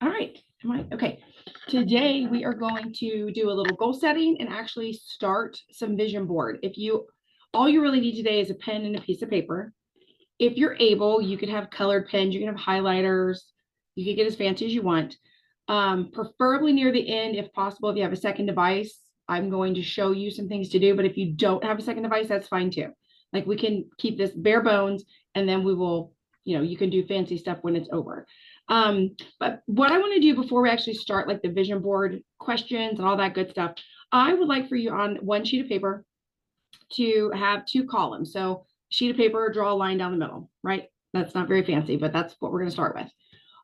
All right. Am I okay? Today we are going to do a little goal setting and actually start some vision board. All you really need today is a pen and a piece of paper. If you're able, you could have colored pens, you can have highlighters, you can get as fancy as you want. Preferably near the end, if possible, if you have a second device, I'm going to show you some things to do. But if you don't have a second device, that's fine too. Like we can keep this bare bones and then we will, you can do fancy stuff when it's over. But what I want to do before we actually start like the vision board questions and all that good stuff, I would like for you on one sheet of paper to have two columns. So sheet of paper, draw a line down the middle, right? That's not very fancy, but that's what we're going to start with.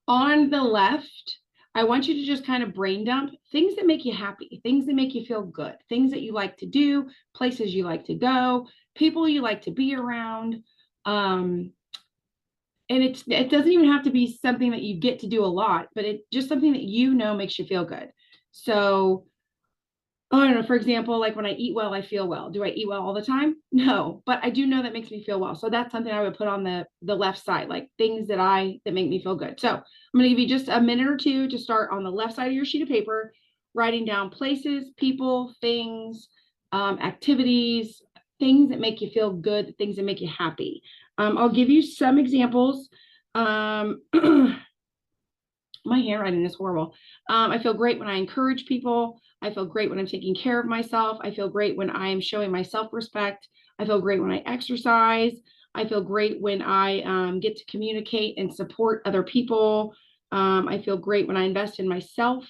On the left, I want you to just kind of brain dump things that make you happy, things that make you feel good, things that you like to do, places you like to go, people you like to be around. And it doesn't even have to be something that you get to do a lot, but it just something that makes you feel good. So I don't know, for example, like when I eat well, I feel well. Do I eat well all the time? No, but I do know that makes me feel well. So that's something I would put on the left side, like things that make me feel good. So I'm going to give you just a minute or two to start on the left side of your sheet of paper, writing down places, people, things, activities, things that make you feel good, things that make you happy. I'll give you some examples. My handwriting is horrible. I feel great when I encourage people. I feel great when I'm taking care of myself. I feel great when I am showing my self-respect. I feel great when I exercise. I feel great when I get to communicate and support other people. I feel great when I invest in myself.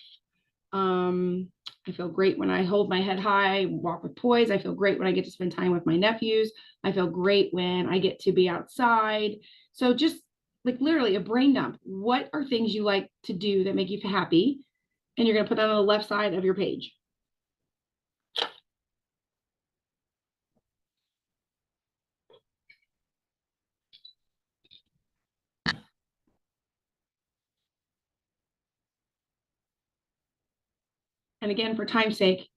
I feel great when I hold my head high, walk with poise. I feel great when I get to spend time with my nephews. I feel great when I get to be outside. So just like literally a brain dump. What are things you like to do that make you happy? And you're going to put that on the left side of your page. And again, for time's sake,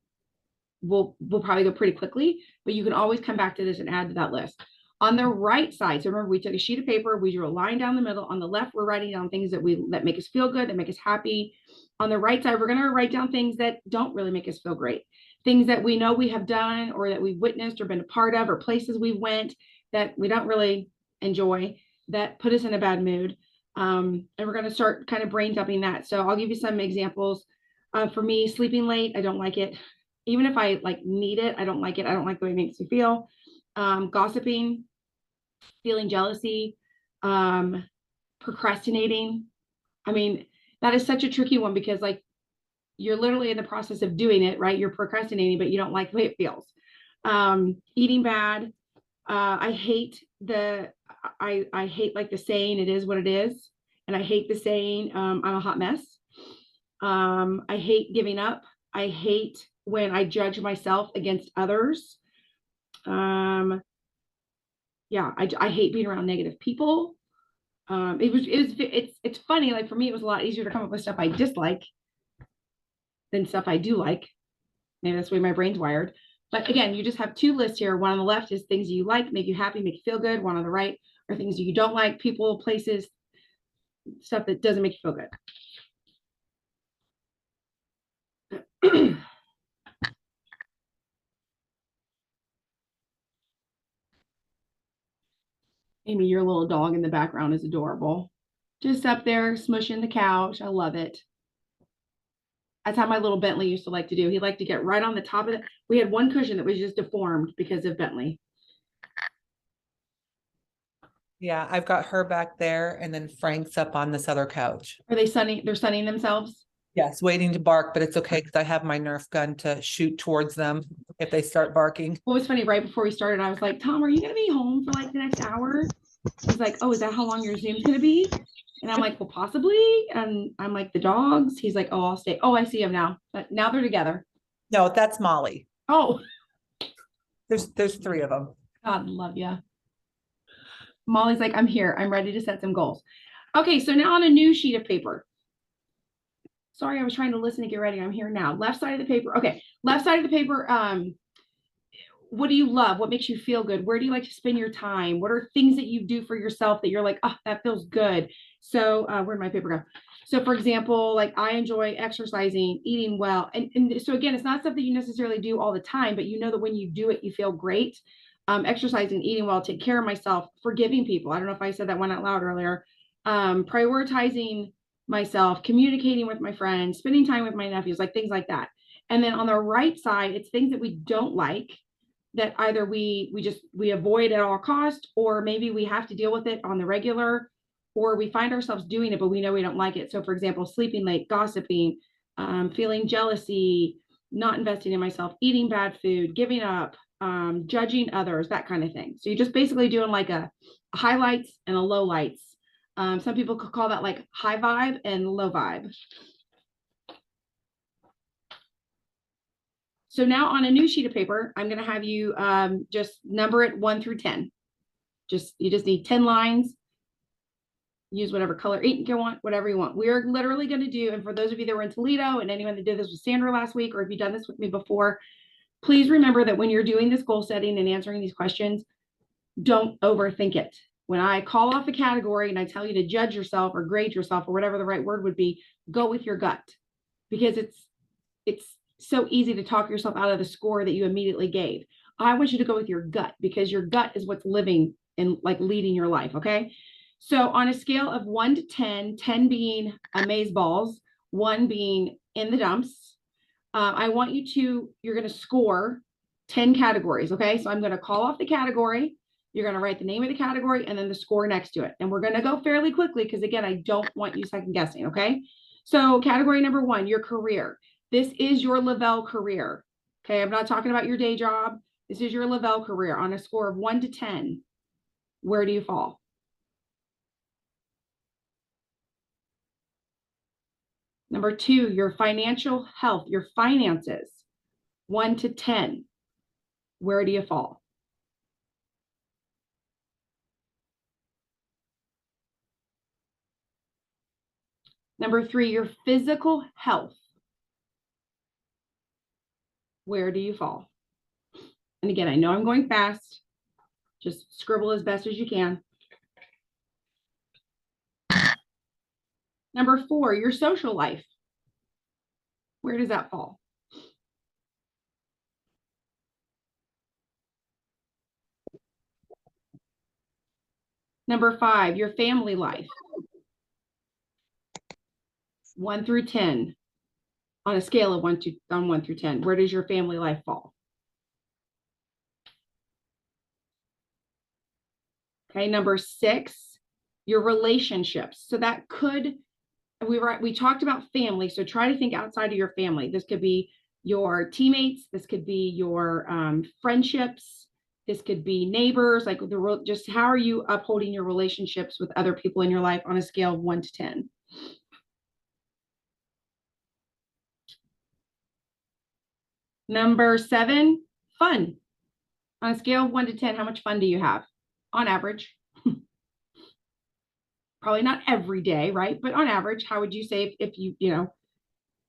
we'll probably go pretty quickly, but you can always come back to this and add to that list. On the right side, so remember we took a sheet of paper, we drew a line down the middle. On the left, we're writing down things that make us feel good, that make us happy. On the right side, we're going to write down things that don't really make us feel great, things that we know we have done or that we've witnessed or been a part of, or places we went that we don't really enjoy, that put us in a bad mood. And we're going to start kind of brain dumping that. So I'll give you some examples. For me, sleeping late, I don't like it. Even if I like need it, I don't like it. I don't like the way it makes me feel. Gossiping, feeling jealousy, procrastinating. I mean, that is such a tricky one because like you're literally in the process of doing it, right? You're procrastinating, but you don't like the way it feels. Eating bad. I hate I hate like the saying, it is what it is. And I hate the saying, I'm a hot mess. I hate giving up. I hate when I judge myself against others. Yeah, I hate being around negative people. It's funny. Like for me, it was a lot easier to come up with stuff I dislike than stuff I do like. Maybe that's the way my brain's wired. But again, you just have two lists here. One on the left is things you like, make you happy, make you feel good. One on the right are things you don't like, people, places, stuff that doesn't make you feel good. Amy, your little dog in the background is adorable. Just up there smushing the couch. I love it. That's how my little Bentley used to like to do. He liked to get right on the top of it. We had one cushion that was just deformed because of Bentley. Yeah, I've got her back there, and then Frank's up on this other couch. Are they sunning? They're sunning themselves? Yes, waiting to bark, but it's okay because I have my Nerf gun to shoot towards them if they start barking. What was funny, right before we started, I was like, Tom, are you going to be home for like the next hour? He's like, oh, is that how long your Zoom's going to be? And I'm like, well, possibly. And I'm like, the dogs. He's like, oh, I'll stay. Oh, I see him now. But now they're together. No, that's Molly. Oh, There's three of them. God love you. Molly's like, I'm here. I'm ready to set some goals. Okay, so now on a new sheet of paper. Sorry, I was trying to listen to get ready. I'm here now. Left side of the paper. Okay, left side of the paper. what do you love? What makes you feel good? Where do you like to spend your time? What are things that you do for yourself that you're like, oh, that feels good? So where'd my paper go? So for example, like I enjoy exercising, eating well. And so again, it's not something you necessarily do all the time, but you know that when you do it, you feel great. Exercising, eating well, take care of myself, forgiving people. I don't know if I said that one out loud earlier. Prioritizing myself, communicating with my friends, spending time with my nephews, like things like that. And then on the right side, it's things that we don't like that either we avoid at all cost, or maybe we have to deal with it on the regular, or we find ourselves doing it, but we know we don't like it. So for example, sleeping late, gossiping, feeling jealousy, not investing in myself, eating bad food, giving up, judging others, that kind of thing. So you're just basically doing like a highlights and a low lights. Some people could call that like high vibe and low vibe. So now on a new sheet of paper, I'm going to have you just number it 1 through 10. You just need 10 lines. Use whatever color ink you want, whatever you want. We're literally going to do, and for those of you that were in Toledo and anyone that did this with Sandra last week, or if you've done this with me before, please remember that when you're doing this goal setting and answering these questions, don't overthink it. When I call off a category and I tell you to judge yourself or grade yourself or whatever the right word would be, go with your gut, because it's so easy to talk yourself out of the score that you immediately gave. I want you to go with your gut, because your gut is what's living and like leading your life. Okay. So on a scale of 1 to 10, 10 being amaze balls, 1 being in the dumps, I want you're going to score 10 categories. Okay. So I'm going to call off the category. You're going to write the name of the category and then the score next to it. And we're going to go fairly quickly because, again, I don't want you second guessing. Okay. So category number 1, your career. This is your Lavelle career. Okay. I'm not talking about your day job. This is your Lavelle career. On a score of 1 to 10, where do you fall? Number 2, your financial health, your finances. 1 to 10, where do you fall? Number 3, your physical health. Where do you fall? And again, I know I'm going fast. Just scribble as best as you can. Number 4, your social life. Where does that fall? Number 5, your family life. 1 through 10. On a scale of 1 through 10, where does your family life fall? Okay, number 6, your relationships. So that could, we talked about family, so try to think outside of your family. This could be your teammates, this could be your friendships, this could be neighbors, like just how are you upholding your relationships with other people in your life on a scale of 1 to 10? Number 7, fun. On a scale of 1 to 10, how much fun do you have on average? Probably not every day, right? But on average, how would you say if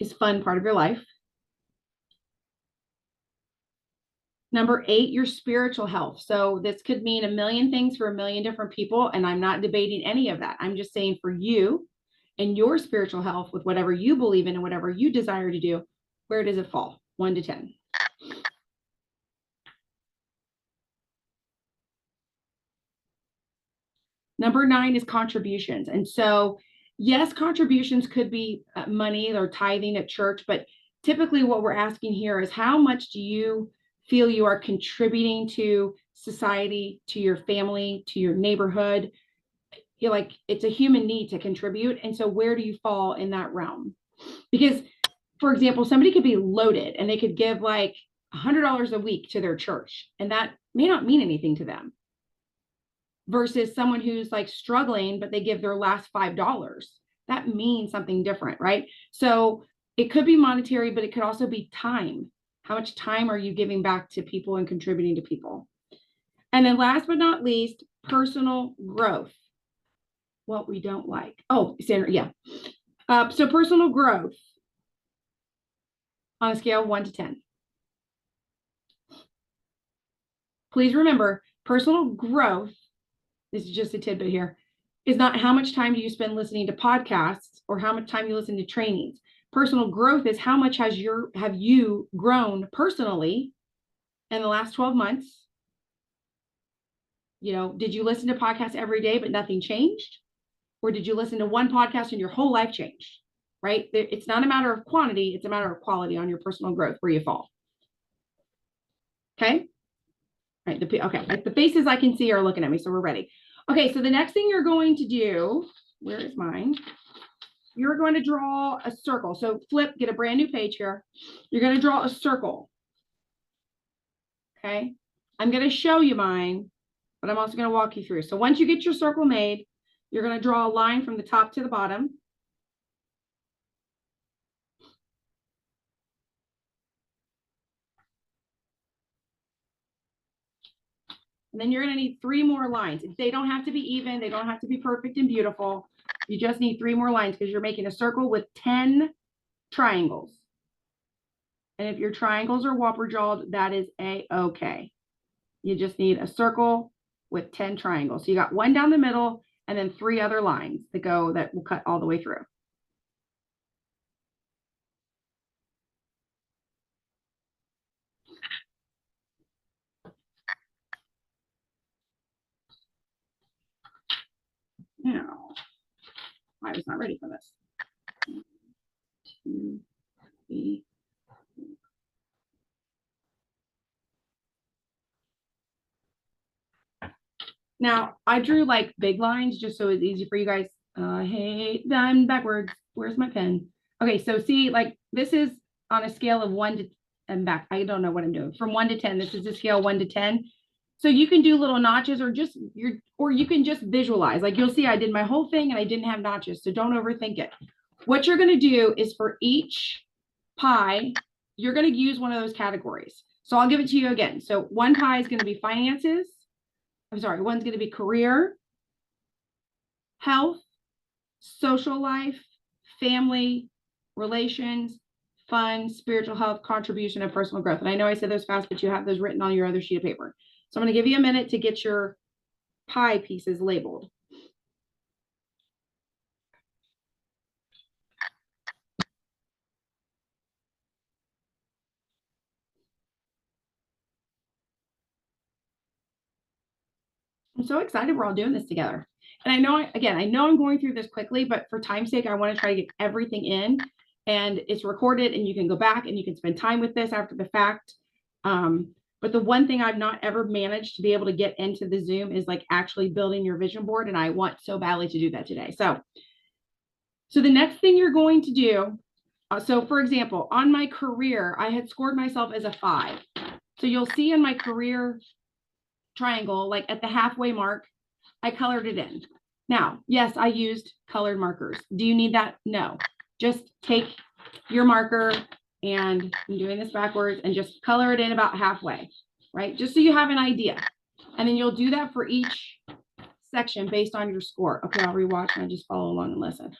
is fun part of your life? Number 8, your spiritual health. So this could mean a million things for a million different people, and I'm not debating any of that. I'm just saying for you and your spiritual health with whatever you believe in and whatever you desire to do, where does it fall? 1 to 10. Number 9 is contributions. And so, yes, contributions could be money or tithing at church, but typically what we're asking here is how much do you feel you are contributing to society, to your family, to your neighborhood? You're like, it's a human need to contribute. And so where do you fall in that realm? Because, for example, somebody could be loaded and they could give like $100 a week to their church, and that may not mean anything to them, versus someone who's like struggling, but they give their last $5. That means something different, right? So it could be monetary, but it could also be time. How much time are you giving back to people and contributing to people? And then last but not least, personal growth. What we don't like. Oh, Sandra, yeah. So personal growth on a scale of 1 to 10. Please remember, personal growth, this is just a tidbit here, is not how much time do you spend listening to podcasts or how much time you listen to trainings. Personal growth is how much have you grown personally in the last 12 months? You know, did you listen to podcasts every day, but nothing changed? Or did you listen to one podcast and your whole life changed? Right? It's not a matter of quantity, it's a matter of quality on your personal growth where you fall. Okay. Right. Okay. The faces I can see are looking at me, so we're ready. Okay. So the next thing you're going to do, where is mine? You're going to draw a circle. So flip, get a brand new page here. You're going to draw a circle. Okay. I'm going to show you mine, but I'm also going to walk you through. So once you get your circle made, you're going to draw a line from the top to the bottom. And then you're going to need 3 more lines. They don't have to be even. They don't have to be perfect and beautiful. You just need 3 more lines because you're making a circle with 10 triangles. And if your triangles are whopper jawed, that is a-okay. You just need a circle with 10 triangles. So you got 1 down the middle and then 3 other lines that will cut all the way through. Now, I was not ready for this. 1, 2, 3. Now, I drew like big lines just so it's easy for you guys. Hey, done backwards. Where's my pen? Okay, so see, like this is on a scale of 1 to and back. I don't know what I'm doing. From 1 to 10. This is the scale 1 to 10. So you can do little notches or you can just visualize. Like you'll see I did my whole thing and I didn't have notches. So don't overthink it. What you're going to do is for each pie, you're going to use one of those categories. So I'll give it to you again. So one pie is going to be finances. I'm sorry, one's going to be career, health, social life, family, relations, fun, spiritual health, contribution, and personal growth. And I know I said those fast, but you have those written on your other sheet of paper. So I'm going to give you a minute to get your pie pieces labeled. I'm so excited we're all doing this together. And I know, I know I'm going through this quickly, but for time's sake, I want to try to get everything in and it's recorded and you can go back and you can spend time with this after the fact. But the one thing I've not ever managed to be able to get into the Zoom is like actually building your vision board. And I want so badly to do that today. So the next thing you're going to do, so for example, on my career, I had scored myself as a 5. So you'll see in my career triangle, like at the halfway mark, I colored it in. Now, yes, I used colored markers. Do you need that? No. Just take your marker and I'm doing this backwards and just color it in about halfway, right? Just so you have an idea. And then you'll do that for each section based on your score. Okay, I'll rewatch and I just follow along and listen.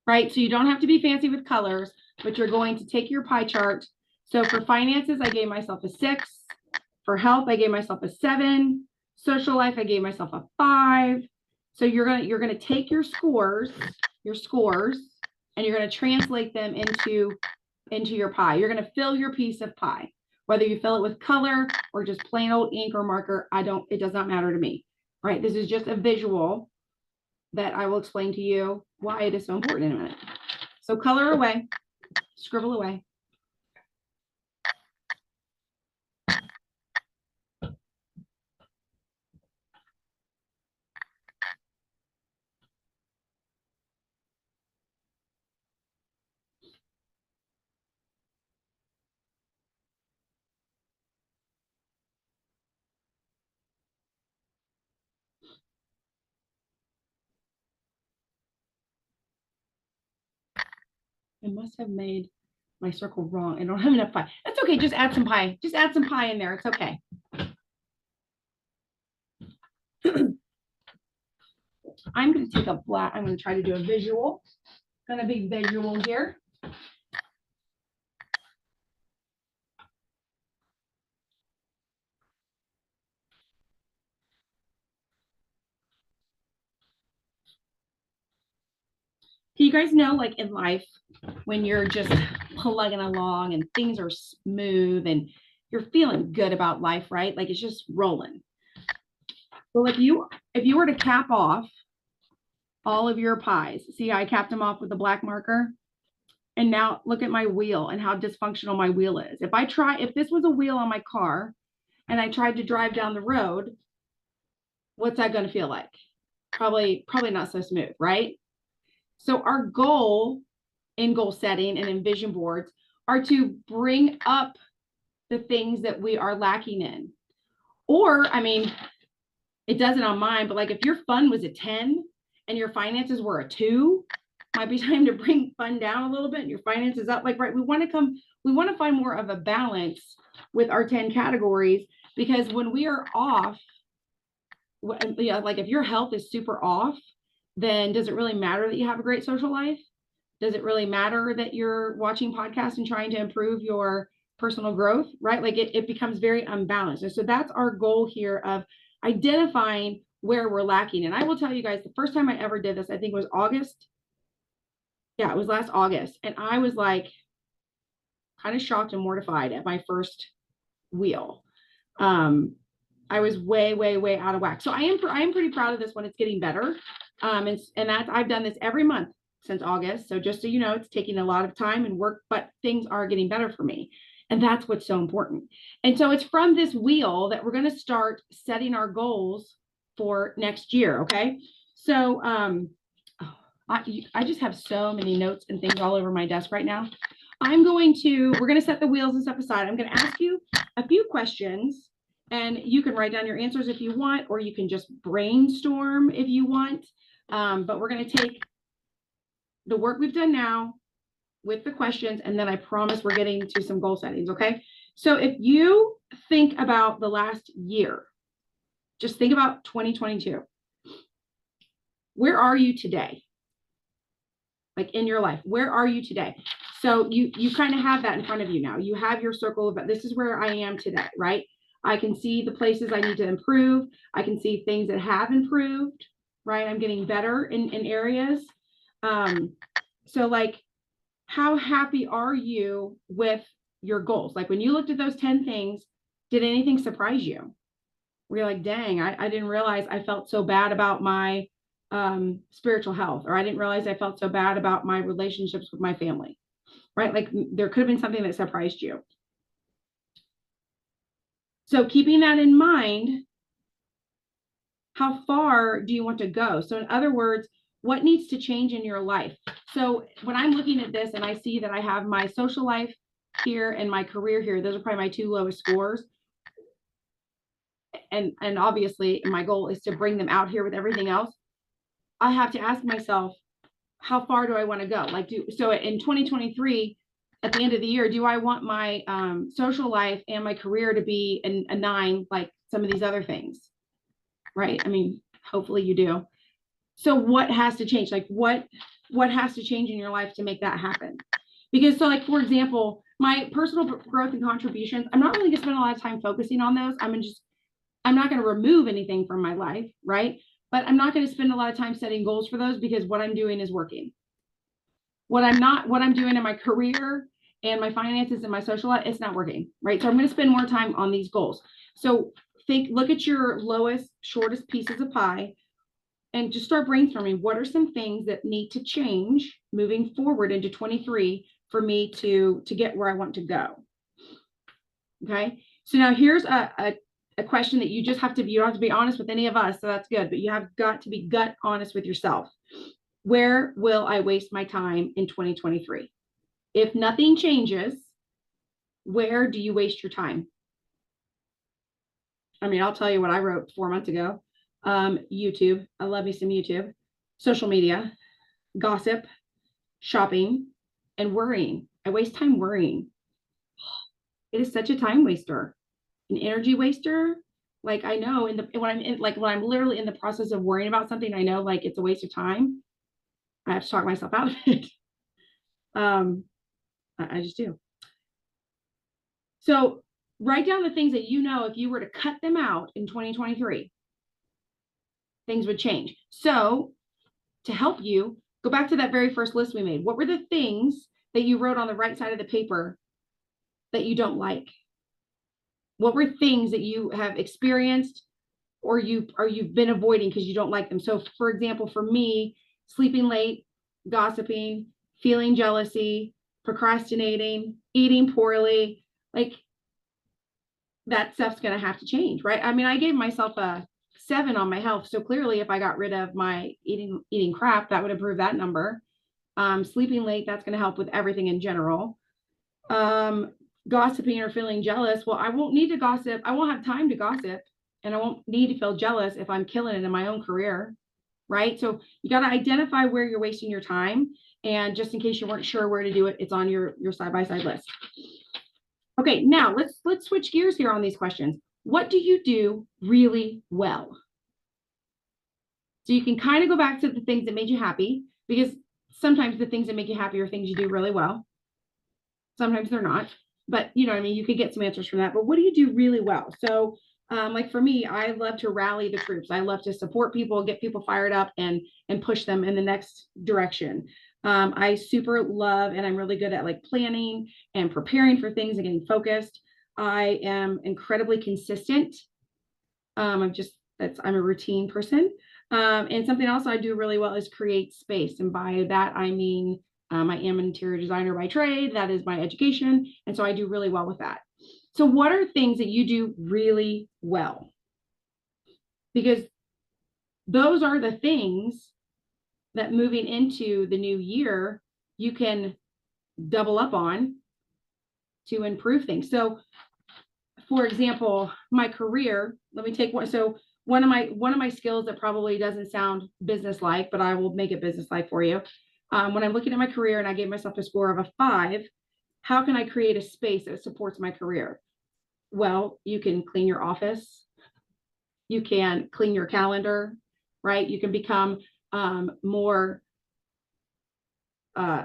Right, so you don't have to be fancy with colors, but you're going to take your pie chart. So for finances, I gave myself a 6. For health, I gave myself a 7. Social life, I gave myself a 5. So you're gonna take your scores, and you're gonna translate them into your pie. You're gonna fill your piece of pie, whether you fill it with color or just plain old ink or marker. It does not matter to me. Right? This is just a visual that I will explain to you why it is so important in a minute. So color away, scribble away. I must have made my circle wrong. I don't have enough pie. That's okay. Just add some pie. Just add some pie in there. It's okay. I'm going to take a black. I'm going to try to do a visual. Going to be visual here. You guys know, like in life, when you're just plugging along and things are smooth and you're feeling good about life, right? Like it's just rolling. Well, if you were to cap off all of your pies, see how I capped them off with the black marker? And now look at my wheel and how dysfunctional my wheel is. If this was a wheel on my car and I tried to drive down the road, what's that going to feel like? Probably not so smooth, right? So our goal in goal setting and in vision boards are to bring up the things that we are lacking in. Or, I mean, it does it on mine, but like if your fun was a 10 and your finances were a 2, might be time to bring fun down a little bit and your finances up. Like, right, we want to find more of a balance with our 10 categories, because when we are off, like if your health is super off, then does it really matter that you have a great social life? Does it really matter that you're watching podcasts and trying to improve your personal growth, right? Like it becomes very unbalanced. And so that's our goal here of identifying where we're lacking. And I will tell you guys, the first time I ever did this, I think it was August. Yeah, it was last August. And I was like kind of shocked and mortified at my first wheel. I was way, way, way out of whack. So I am pretty proud of this one. It's getting better. And that's, I've done this every month since August. So just so you know, it's taking a lot of time and work, but things are getting better for me. And that's what's so important. And so it's from this wheel that we're going to start setting our goals for next year. Okay. So, I just have so many notes and things all over my desk right now. We're going to set the wheels and stuff aside. I'm going to ask you a few questions and you can write down your answers if you want, or you can just brainstorm if you want. But we're going to take the work we've done now with the questions, and then I promise we're getting to some goal settings, okay? So if you think about the last year, just think about 2022. Where are you today? Like in your life, where are you today? So you kind of have that in front of you now. You have your circle of, this is where I am today, right? I can see the places I need to improve. I can see things that have improved, right? I'm getting better in areas. So like, how happy are you with your goals? Like when you looked at those 10 things, did anything surprise you? Were you like, dang, I didn't realize I felt so bad about my spiritual health, or I didn't realize I felt so bad about my relationships with my family, right? Like there could have been something that surprised you. So keeping that in mind, how far do you want to go? So in other words, what needs to change in your life? So when I'm looking at this and I see that I have my social life here and my career here, those are probably my 2 lowest scores. And obviously my goal is to bring them out here with everything else. I have to ask myself, how far do I want to go? So in 2023, at the end of the year, do I want my social life and my career to be a 9, like some of these other things? Right? I mean, hopefully you do. So what has to change? Like what has to change in your life to make that happen? Because so like, for example, my personal growth and contributions, I'm not really gonna spend a lot of time focusing on those. I'm not going to remove anything from my life, right? But I'm not going to spend a lot of time setting goals for those, because what I'm doing is working. What I'm doing in my career and my finances and my social life, it's not working, right? So I'm going to spend more time on these goals. So look at your lowest, shortest pieces of pie and just start brainstorming. What are some things that need to change moving forward into 23 for me to get where I want to go? Okay. So now here's a question that you just have to be, you don't have to be honest with any of us, so that's good, but you have got to be gut honest with yourself. Where will I waste my time in 2023? If nothing changes, where do you waste your time? I mean, I'll tell you what I wrote 4 months ago. YouTube. I love me some YouTube. Social media, gossip, shopping, and worrying. I waste time worrying. It is such a time waster, an energy waster. Like I know when I'm literally in the process of worrying about something, I know like it's a waste of time. I have to talk myself out of it. I just do. So write down the things that you know, if you were to cut them out in 2023, things would change. So to help you, Go back to that very first list we made. What were the things that you wrote on the right side of the paper that you don't like? What were things that you have experienced or you've been avoiding because you don't like them? So for example, for me, sleeping late, gossiping, feeling jealousy, procrastinating, eating poorly, like that stuff's going to have to change, right? I mean, I gave myself a 7 on my health. So clearly if I got rid of my eating crap, that would improve that number. Sleeping late, that's going to help with everything in general. Gossiping or feeling jealous. Well, I won't need to gossip. I won't have time to gossip, and I won't need to feel jealous if I'm killing it in my own career, right? So you got to identify where you're wasting your time. And just in case you weren't sure where to do it, it's on your side-by-side list. Okay, now let's switch gears here on these questions. What do you do really well? So you can kind of go back to the things that made you happy, because sometimes the things that make you happy are things you do really well. Sometimes they're not, but you know what I mean? You could get some answers from that, but what do you do really well? So like for me, I love to rally the troops. I love to support people, get people fired up and push them in the next direction. I super love, and I'm really good at like planning and preparing for things and getting focused. I am incredibly consistent. I'm a routine person. And something else I do really well is create space. And by that, I mean, I am an interior designer by trade. That is my education. And so I do really well with that. So what are things that you do really well? Because those are the things that moving into the new year, you can double up on to improve things. So for example, my career, let me take one. So one of my skills that probably doesn't sound business-like, but I will make it business-like for you. When I'm looking at my career and I gave myself a score of a 5, how can I create a space that supports my career? Well, you can clean your office. You can clean your calendar, right? You can become more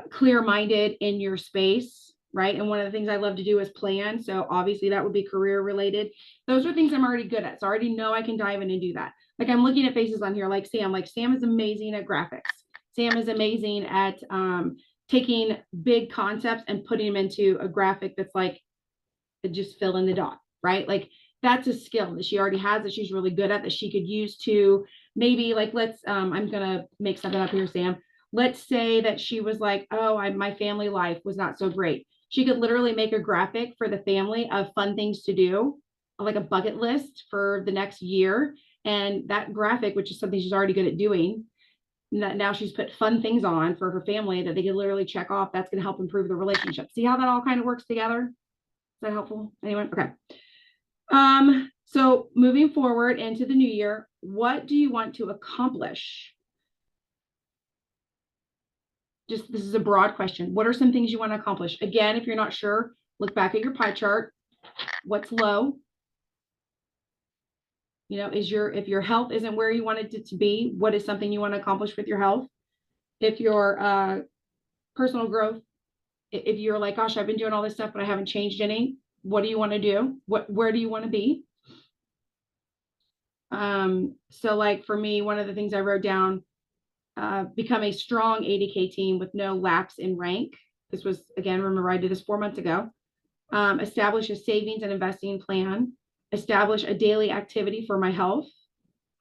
clear-minded in your space, right? And one of the things I love to do is plan. So obviously that would be career related. Those are things I'm already good at. So I already know I can dive in and do that. Like I'm looking at faces on here, like Sam is amazing at graphics. Sam is amazing at taking big concepts and putting them into a graphic that's like, just fill in the dot, right? Like that's a skill that she already has that she's really good at that she could use to maybe like, I'm going to make something up here, Sam. Let's say that she was like, oh, my family life was not so great. She could literally make a graphic for the family of fun things to do, like a bucket list for the next year. And that graphic, which is something she's already good at doing, now she's put fun things on for her family that they can literally check off. That's going to help improve the relationship. See how that all kind of works together? Is that helpful? Anyone? Okay. So moving forward into the new year, what do you want to accomplish? This is a broad question. What are some things you want to accomplish? Again, if you're not sure, look back at your pie chart. What's low? You know, if your health isn't where you wanted it to be, what is something you want to accomplish with your health? If your personal growth, if you're like, gosh, I've been doing all this stuff, but I haven't changed any, what do you want to do? Where do you want to be? So like for me, one of the things I wrote down, become a strong 80K team with no lapse in rank. This was, again, remember I did this 4 months ago. Establish a savings and investing plan, establish a daily activity for my health,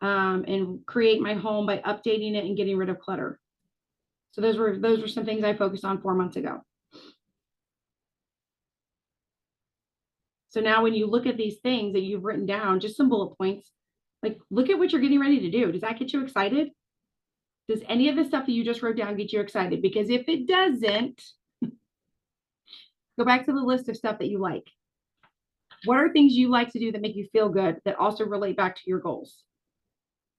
and create my home by updating it and getting rid of clutter. So those were some things I focused on 4 months ago. So now when you look at these things that you've written down, just some bullet points, like look at what you're getting ready to do. Does that get you excited? Does any of the stuff that you just wrote down get you excited? Because if it doesn't, go back to the list of stuff that you like. What are things you like to do that make you feel good that also relate back to your goals?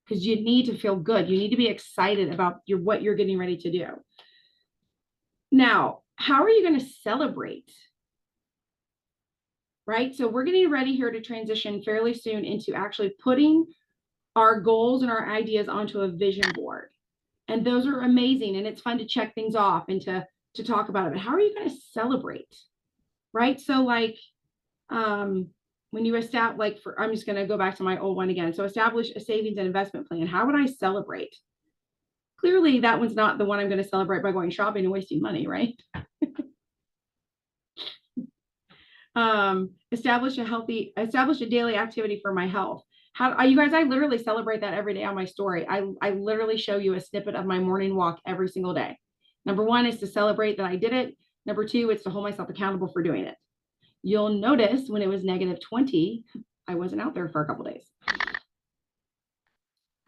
Because you need to feel good. You need to be excited about what you're getting ready to do. Now, how are you going to celebrate? Right? So we're getting ready here to transition fairly soon into actually putting our goals and our ideas onto a vision board. And those are amazing. And it's fun to check things off and to talk about it. But how are you going to celebrate? Right? So like, when you establish, like I'm just going to go back to my old one again. So establish a savings and investment plan. How would I celebrate? Clearly that one's not the one I'm going to celebrate by going shopping and wasting money, right? Establish a daily activity for my health. You guys, I literally celebrate that every day on my story. I literally show you a snippet of my morning walk every single day. Number one is to celebrate that I did it. Number two, it's to hold myself accountable for doing it. You'll notice when it was -20, I wasn't out there for a couple days.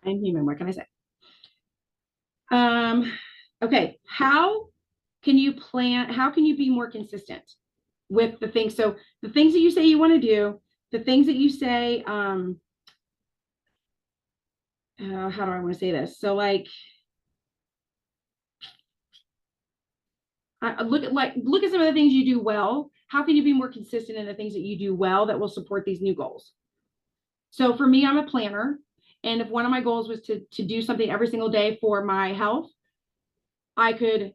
I'm human, what can I say? Okay, how can you be more consistent with the things? So the things that you say you want to do, the things that you say, how do I want to say this? So like, look at some of the things you do well. How can you be more consistent in the things that you do well that will support these new goals? So for me, I'm a planner. And if one of my goals was to do something every single day for my health, I could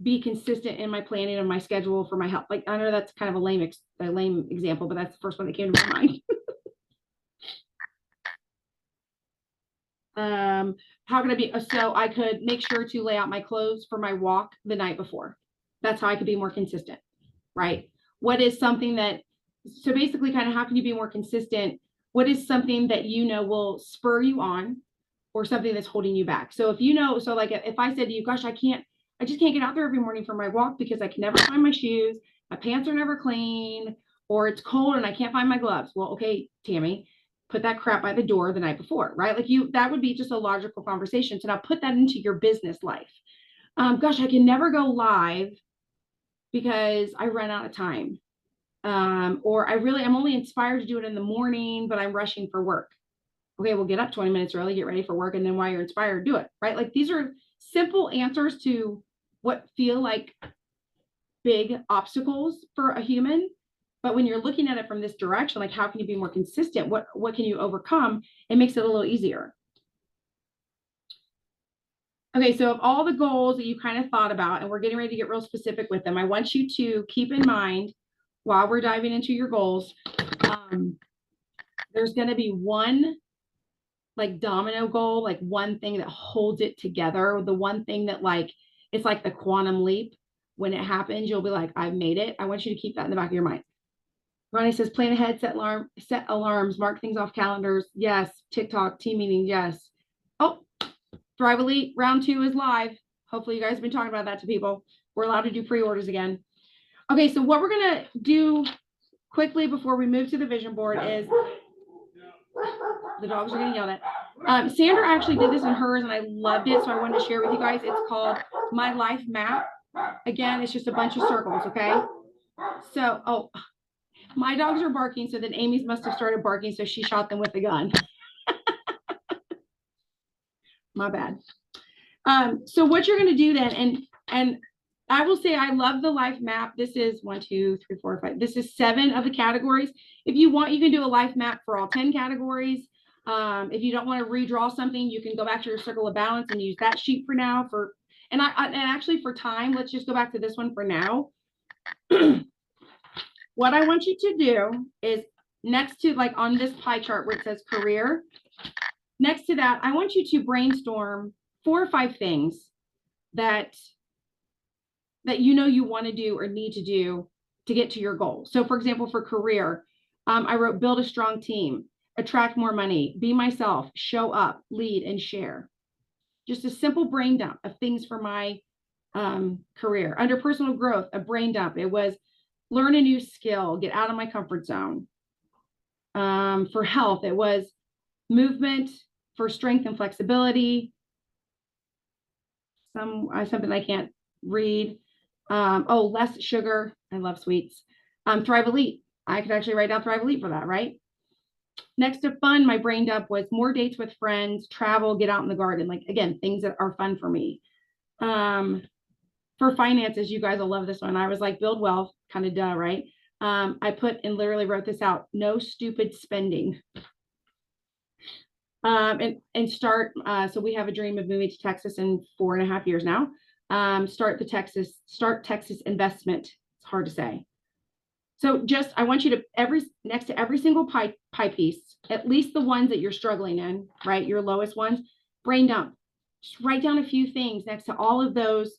be consistent in my planning and my schedule for my health. Like, I know that's kind of a lame example, but that's the first one that came to my mind. How can I be? So I could make sure to lay out my clothes for my walk the night before. That's how I could be more consistent, right? What is something that, so basically kind of how can you be more consistent? What is something that you know will spur you on or something that's holding you back? So if you know, so like if I said to you, gosh, I just can't get out there every morning for my walk because I can never find my shoes, my pants are never clean, or it's cold and I can't find my gloves. Well, okay, Tammy, put that crap by the door the night before, right? Like that would be just a logical conversation. So now put that into your business life. Gosh, I can never go live because I run out of time. Or I'm only inspired to do it in the morning, but I'm rushing for work. Okay, we'll get up 20 minutes early, get ready for work. And then while you're inspired, do it, right? Like these are simple answers to what feel like big obstacles for a human. But when you're looking at it from this direction, like how can you be more consistent? What can you overcome? It makes it a little easier. Okay, so of all the goals that you kind of thought about, and we're getting ready to get real specific with them, I want you to keep in mind while we're diving into your goals, there's going to be one like domino goal, like one thing that holds it together. The one thing that like, it's like the quantum leap. When it happens, you'll be like, I've made it. I want you to keep that in the back of your mind. Ronnie says, plan ahead, set alarms, mark things off calendars. Yes. TikTok, team meetings. Yes. Oh, Thrive Elite round 2 is live. Hopefully you guys have been talking about that to people. We're allowed to do pre-orders again. Okay, so what we're gonna do quickly before we move to the vision board is, the dogs are getting yelled at. Sandra actually did this in hers and I loved it, so I wanted to share with you guys. It's called My Life Map. Again, it's just a bunch of circles, okay? So, oh, my dogs are barking, so then Amy's must have started barking, so she shot them with the gun. My bad. So what you're gonna do then, and I will say I love the life map. This is 1, 2, 3, 4, 5. This is 7 of the categories. If you want, you can do a life map for all 10 categories. If you don't want to redraw something, you can go back to your circle of balance and use that sheet for now. And actually for time, let's just go back to this one for now. What I want you to do is next to like on this pie chart where it says career, next to that, I want you to brainstorm 4 or 5 things that you know you want to do or need to do to get to your goal. So for example, for career, I wrote build a strong team, attract more money, be myself, show up, lead, and share. Just a simple brain dump of things for my career. Under personal growth, a brain dump. It was learn a new skill, get out of my comfort zone. For health, it was movement. For strength and flexibility, something I can't read. Less sugar. I love sweets. Thrive Elite. I could actually write down Thrive Elite for that, right? Next to fun, my brain dump was more dates with friends, travel, get out in the garden. Like, again, things that are fun for me. For finances, you guys will love this one. I was like, build wealth, kind of duh, right? I put and literally wrote this out. No stupid spending. And start, so we have a dream of moving to Texas in 4.5 years now. Start Texas investment. It's hard to say. So just, I want you to next to every single pie piece, at least the ones that you're struggling in, right? Your lowest ones, brain dump. just write down a few things next to all of those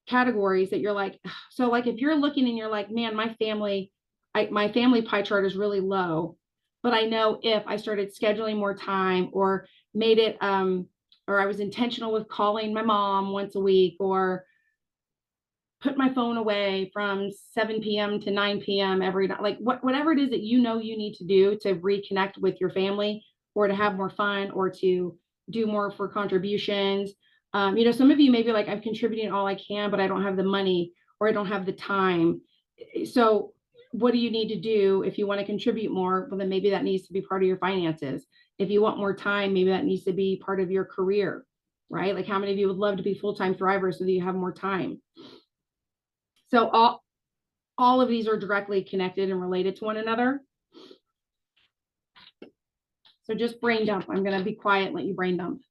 categories that you're like, so like if you're looking and you're like, man, my family pie chart is really low, but I know if I started scheduling more time or made it, or I was intentional with calling my mom once a week or put my phone away from 7 p.m. to 9 p.m. every night, like whatever it is that you know you need to do to reconnect with your family or to have more fun or to do more for contributions. Some of you may be like, I'm contributing all I can, but I don't have the money or I don't have the time. So what do you need to do if you want to contribute more? Well, then maybe that needs to be part of your finances. If you want more time, maybe that needs to be part of your career, right? Like how many of you would love to be full-time thrivers so that you have more time? So all of these are directly connected and related to one another. So just brain dump. I'm going to be quiet and let you brain dump.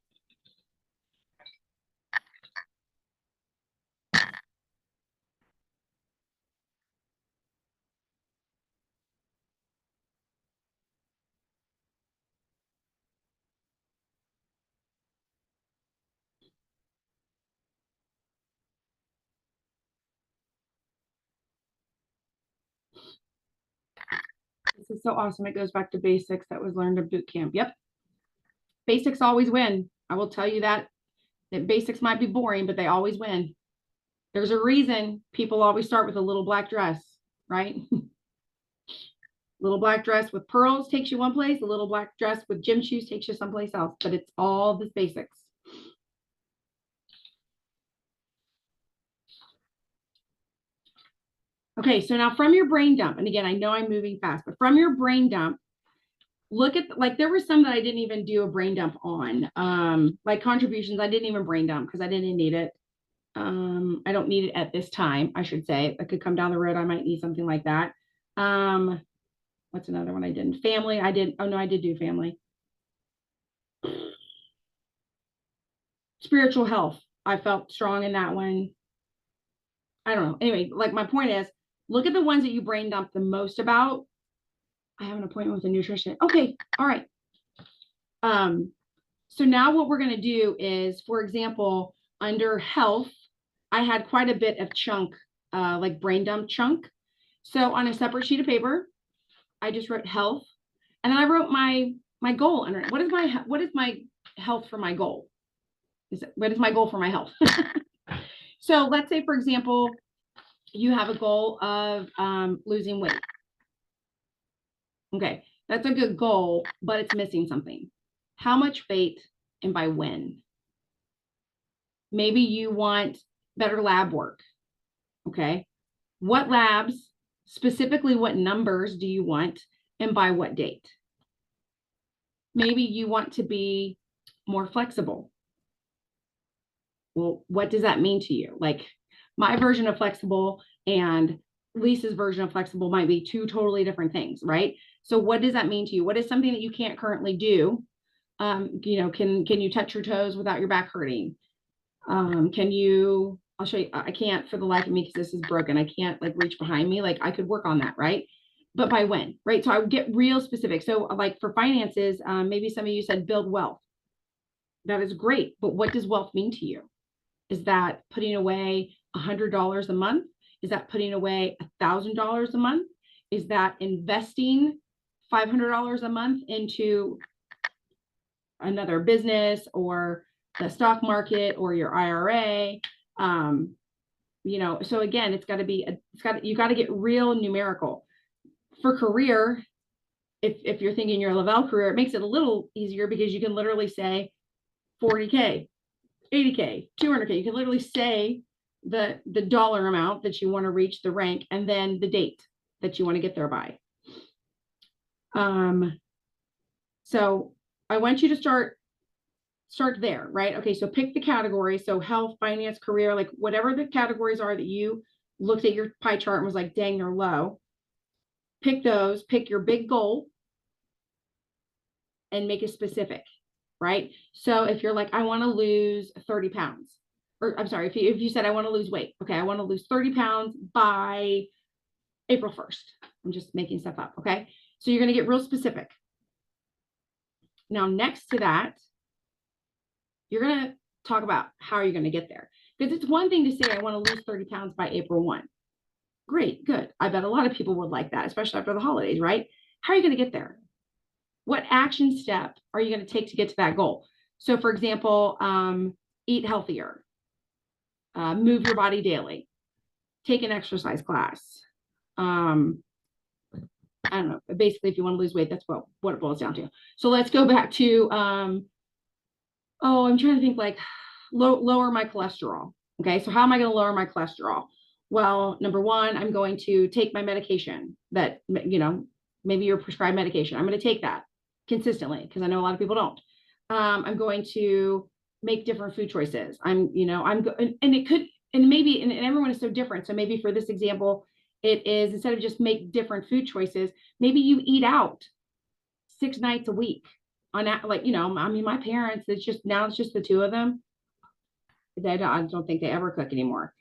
This is so awesome. It goes back to basics that was learned at boot camp. Yep. Basics always win. I will tell you that basics might be boring, but they always win. There's a reason people always start with a little black dress, right? Little black dress with pearls takes you one place. A little black dress with gym shoes takes you someplace else, but it's all the basics. Okay, so now from your brain dump, and again, I know I'm moving fast, but from your brain dump, look at, like, there were some that I didn't even do a brain dump on. Like contributions, I didn't even brain dump because I didn't need it. I don't need it at this time, I should say. I could come down the road, I might need something like that. What's another one I didn't? Family, I did. Oh no, I did do family. Spiritual health, I felt strong in that one. I don't know. Anyway, like my point is, look at the ones that you brain dump the most about. I have an appointment with a nutrition. Okay, all right. So now what we're going to do is, for example, under health, I had quite a bit of chunk, like brain dump chunk. So on a separate sheet of paper, I just wrote health, and then I wrote my goal under it. What is my health for my goal? What is my goal for my health? So let's say, for example, you have a goal of losing weight. Okay, that's a good goal, but it's missing something. How much weight and by when? Maybe you want better lab work. Okay, what labs, specifically what numbers do you want and by what date? Maybe you want to be more flexible. Well, what does that mean to you? Like my version of flexible and Lisa's version of flexible might be two totally different things, right? So what does that mean to you? What is something that you can't currently do? Can you touch your toes without your back hurting? I'll show you, I can't for the life of me because this is broken. I can't like reach behind me. Like I could work on that, right? But by when, right? So I would get real specific. So like for finances, maybe some of you said build wealth. That is great. But what does wealth mean to you? Is that putting away $100 a month? Is that putting away $1,000 a month? Is that investing $500 a month into another business or the stock market or your IRA? So again, you got to get real numerical. For career, if you're thinking your Lavelle career, it makes it a little easier because you can literally say 40K, 80K, 200K. You can literally say the dollar amount that you want to reach, the rank, and then the date that you want to get there by. So I want you to start there, right? Okay, so pick the category. So health, finance, career, like whatever the categories are that you looked at your pie chart and was like, dang, they're low. Pick those, pick your big goal and make it specific, right? So if you're like, I want to lose 30 pounds, or I'm sorry, if you said I want to lose weight, okay, I want to lose 30 pounds by April 1st. I'm just making stuff up, okay? So you're going to get real specific. Now, next to that, you're going to talk about how are you going to get there. Because it's one thing to say, I want to lose 30 pounds by April 1. Great, good. I bet a lot of people would like that, especially after the holidays, right? How are you going to get there? What action step are you going to take to get to that goal? So for example, eat healthier, move your body daily, take an exercise class. I don't know, basically if you want to lose weight, that's what it boils down to. So let's go back to, I'm trying to think, like lower my cholesterol. Okay, so how am I going to lower my cholesterol? Well, number one, I'm going to take my medication that, maybe your prescribed medication. I'm going to take that consistently because I know a lot of people don't. I'm going to make different food choices. And it could, and maybe, and everyone is so different. So maybe for this example, it is, instead of just make different food choices, maybe you eat out 6 nights a week on that. Like, my parents, it's just the two of them. I don't think they ever cook anymore,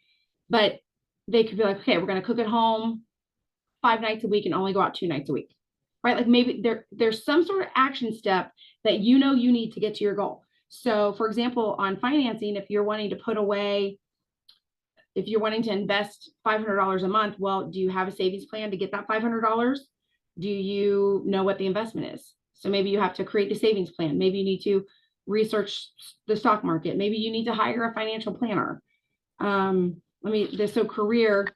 but they could be like, okay, we're going to cook at home 5 nights a week and only go out 2 nights a week, right? Like maybe there's some sort of action step that you need to get to your goal. So for example, on financing, if you're wanting to invest $500 a month, well, do you have a savings plan to get that $500? Do you know what the investment is? So maybe you have to create the savings plan. Maybe you need to research the stock market. Maybe you need to hire a financial planner. So career,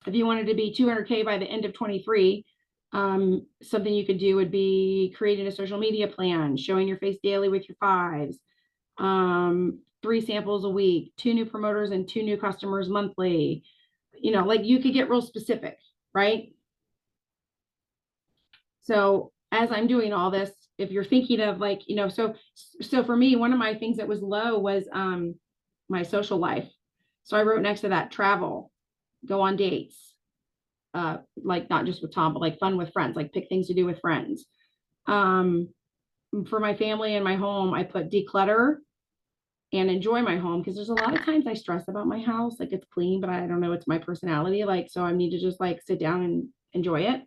if you wanted to be 200K by the end of 23, something you could do would be creating a social media plan, showing your face daily with your 5s, 3 samples a week, 2 new promoters and 2 new customers monthly. Like you could get real specific, right? So as I'm doing all this, if you're thinking of like, so for me, one of my things that was low was my social life. So I wrote next to that, travel, go on dates, like not just with Tom, but like fun with friends, like pick things to do with friends. For my family and my home, I put declutter and enjoy my home, because there's a lot of times I stress about my house, like it's clean, but I don't know, it's my personality, like, so I need to just like sit down and enjoy it.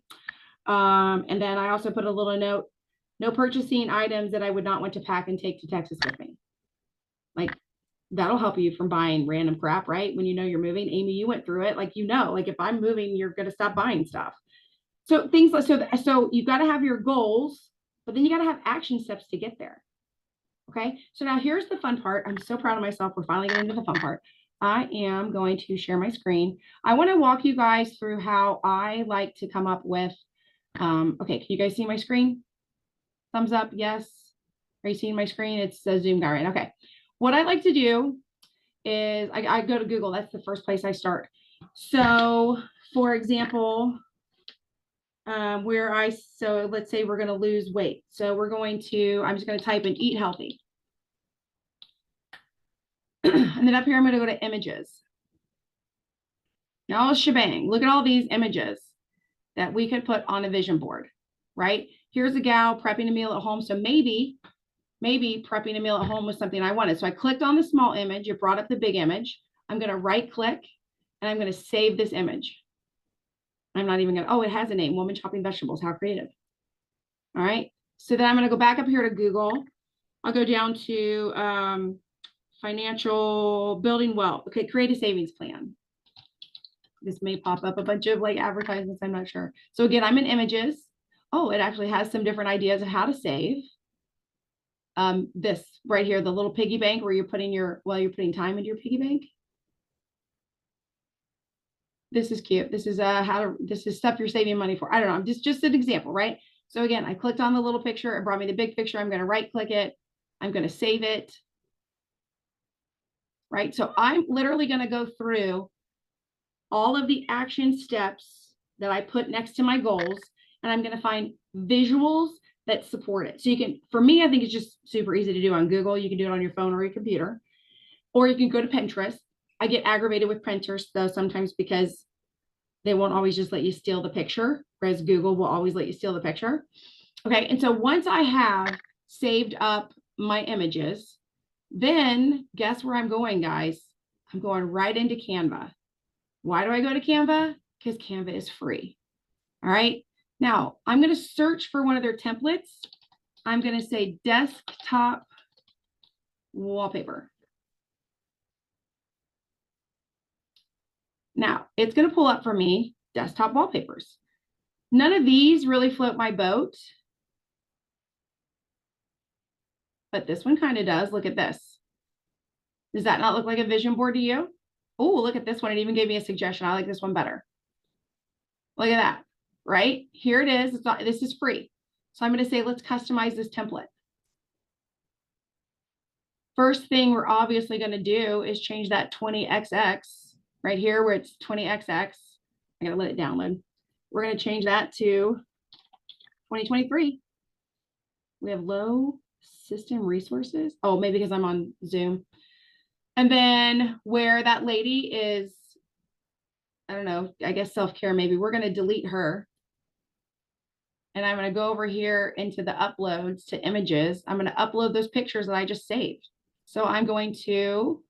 And then I also put a little note, no purchasing items that I would not want to pack and take to Texas with me. Like that'll help you from buying random crap, right? When you're moving. Amy, you went through it. Like, like if I'm moving, you're going to stop buying stuff. So things like, so you've got to have your goals, but then you got to have action steps to get there. Okay. So now here's the fun part. I'm so proud of myself. We're finally getting to the fun part. I am going to share my screen. I want to walk you guys through how I like to come up with, okay. Can you guys see my screen? Thumbs up. Yes. Are you seeing my screen? It's a Zoom guy, right? Okay. What I like to do is I go to Google. That's the first place I start. So for example, so let's say we're going to lose weight. So I'm just going to type in eat healthy. And then up here, I'm going to go to images. Now, shebang, look at all these images that we could put on a vision board, right? Here's a gal prepping a meal at home. So maybe prepping a meal at home was something I wanted. So I clicked on the small image. It brought up the big image. I'm going to right click and I'm going to save this image. I'm not even going to, it has a name, Woman Chopping Vegetables. How creative. All right. So then I'm going to go back up here to Google. I'll go down to financial building wealth. Okay. Create a savings plan. This may pop up a bunch of like advertisements. I'm not sure. So again, I'm in images. Oh, it actually has some different ideas of how to save. This right here, the little piggy bank where you're putting putting time into your piggy bank. This is cute. This is this is stuff you're saving money for. I don't know. Just an example, right? So again, I clicked on the little picture. It brought me the big picture. I'm going to right click it. I'm going to save it. Right. So I'm literally going to go through all of the action steps that I put next to my goals, and I'm going to find visuals that support it. So for me, I think it's just super easy to do on Google. You can do it on your phone or your computer, or you can go to Pinterest. I get aggravated with Pinterest though sometimes because they won't always just let you steal the picture, whereas Google will always let you steal the picture. Okay. And so once I have saved up my images, then guess where I'm going, guys? I'm going right into Canva. Why do I go to Canva? Because Canva is free. All right. Now I'm going to search for one of their templates. I'm going to say desktop wallpaper. Now it's going to pull up for me desktop wallpapers. None of these really float my boat, but this one kind of does. Look at this. Does that not look like a vision board to you? Oh, look at this one. It even gave me a suggestion. I like this one better. Look at that, right? Here it is. It's not, this is free. So I'm going to say, let's customize this template. First thing we're obviously going to do is change that 20XX right here where it's 20XX. I got to let it download. We're going to change that to 2023. We have low system resources. Oh, maybe because I'm on Zoom. And then where that lady is, I don't know, I guess self-care, maybe we're going to delete her. And I'm going to go over here into the uploads to images. I'm going to upload those pictures that I just saved. So I'm going to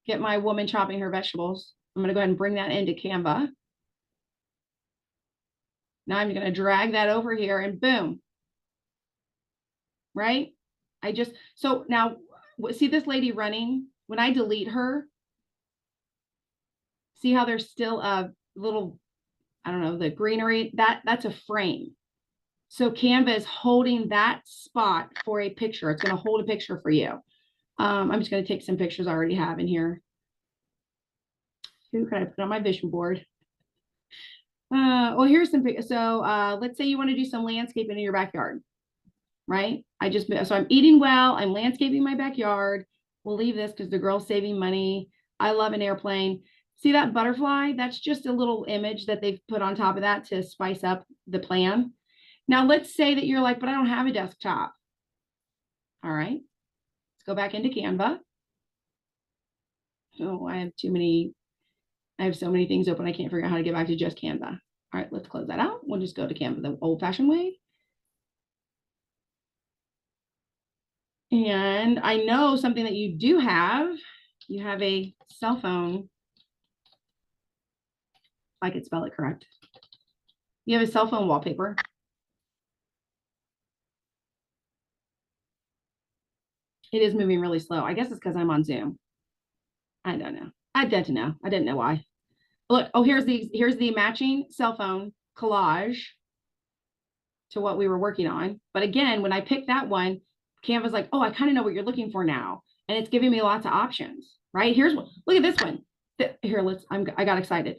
get my woman chopping her vegetables. I'm going to go ahead and bring that into Canva. Now I'm going to drag that over here and boom. Right? So now see this lady running? When I delete her, see how there's still a little, I don't know, the greenery, that's a frame. So Canva is holding that spot for a picture. It's going to hold a picture for you. I'm just going to take some pictures I already have in here. Who can I put on my vision board? Well, here's some. So let's say you want to do some landscaping in your backyard, right? So I'm eating well. I'm landscaping my backyard. We'll leave this because the girl's saving money. I love an airplane. See that butterfly? That's just a little image that they've put on top of that to spice up the plan. Now, let's say that you're like, but I don't have a desktop. All right, let's go back into Canva. Oh, I have so many things open. I can't figure out how to get back to just Canva. All right, let's close that out. We'll just go to Canva the old-fashioned way. And I know something that you do have. You have a cell phone. If I could spell it correct. You have a cell phone wallpaper. It is moving really slow. I guess it's because I'm on Zoom. I don't know. I didn't know. I didn't know why. Look, oh, here's the matching cell phone collage to what we were working on. But again, when I picked that one, Canva's like, oh, I kind of know what you're looking for now. And it's giving me lots of options, right? Here's one. Look at this one. Here, I got excited.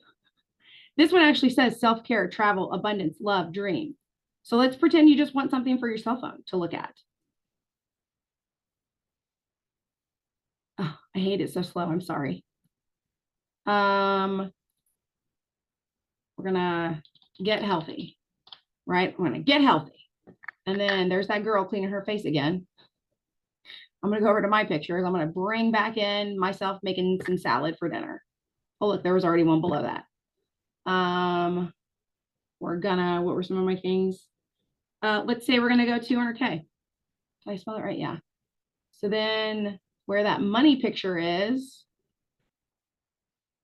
This one actually says self-care, travel, abundance, love, dream. So let's pretend you just want something for your cell phone to look at. Oh, I hate it so slow. I'm sorry. We're gonna get healthy, right? We're gonna get healthy. And then there's that girl cleaning her face again. I'm gonna go over to my pictures. I'm gonna bring back in myself making some salad for dinner. Oh, look, there was already one below that. What were some of my things? Let's say we're gonna go 200K. Did I spell it right? Yeah. So then where that money picture is,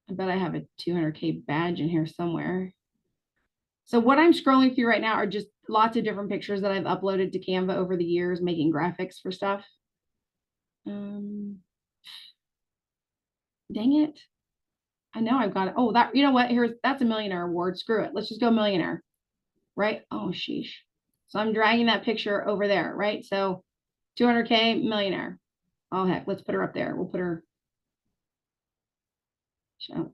I bet I have a 200K badge in here somewhere. So what I'm scrolling through right now are just lots of different pictures that I've uploaded to Canva over the years, making graphics for stuff. Dang it. I know I've got it. Oh, you know what? That's a millionaire award. Screw it. Let's just go millionaire. Right? Oh, sheesh. So I'm dragging that picture over there, right? So 200K millionaire. Oh, heck. Let's put her up there. We'll put her.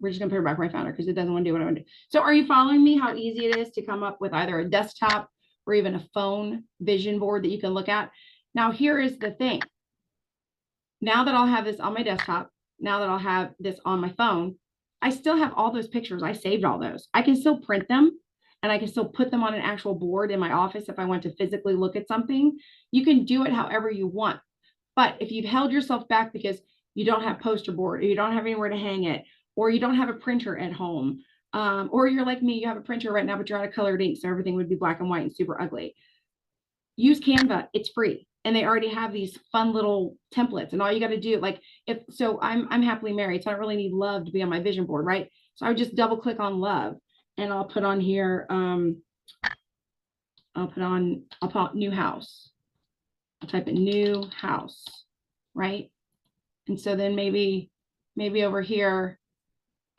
We're just going to put her back where I found her because it doesn't want to do what I want to do. So are you following me how easy it is to come up with either a desktop or even a phone vision board that you can look at? Now, here is the thing. Now that I'll have this on my desktop, now that I'll have this on my phone, I still have all those pictures. I saved all those. I can still print them and I can still put them on an actual board in my office if I want to physically look at something. You can do it however you want. But if you've held yourself back because you don't have poster board or you don't have anywhere to hang it, or you don't have a printer at home, or you're like me, you have a printer right now, but you're out of colored ink, so everything would be black and white and super ugly. Use Canva. It's free. And they already have these fun little templates, and all you got to do, I'm happily married, so I don't really need love to be on my vision board, right? So I would just double click on love, and I'll put on here, I'll put new house. I'll type in new house, right? And so then maybe over here,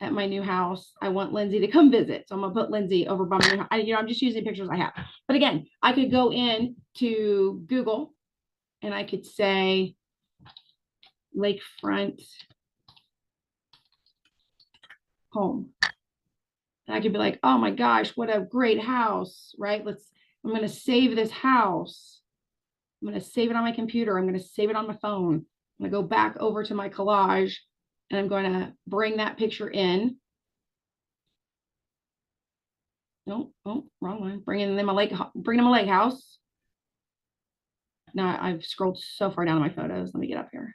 at my new house. I want Lindsay to come visit. So I'm gonna put Lindsay over by my new house. I'm just using pictures I have. But again, I could go in to Google and I could say lakefront home. And I could be like, oh my gosh, what a great house, right? I'm going to save this house. I'm going to save it on my computer. I'm going to save it on my phone. I'm going to go back over to my collage and I'm going to bring that picture in. No, oh, wrong one. Bringing them a lake house. Now I've scrolled so far down in my photos. Let me get up here.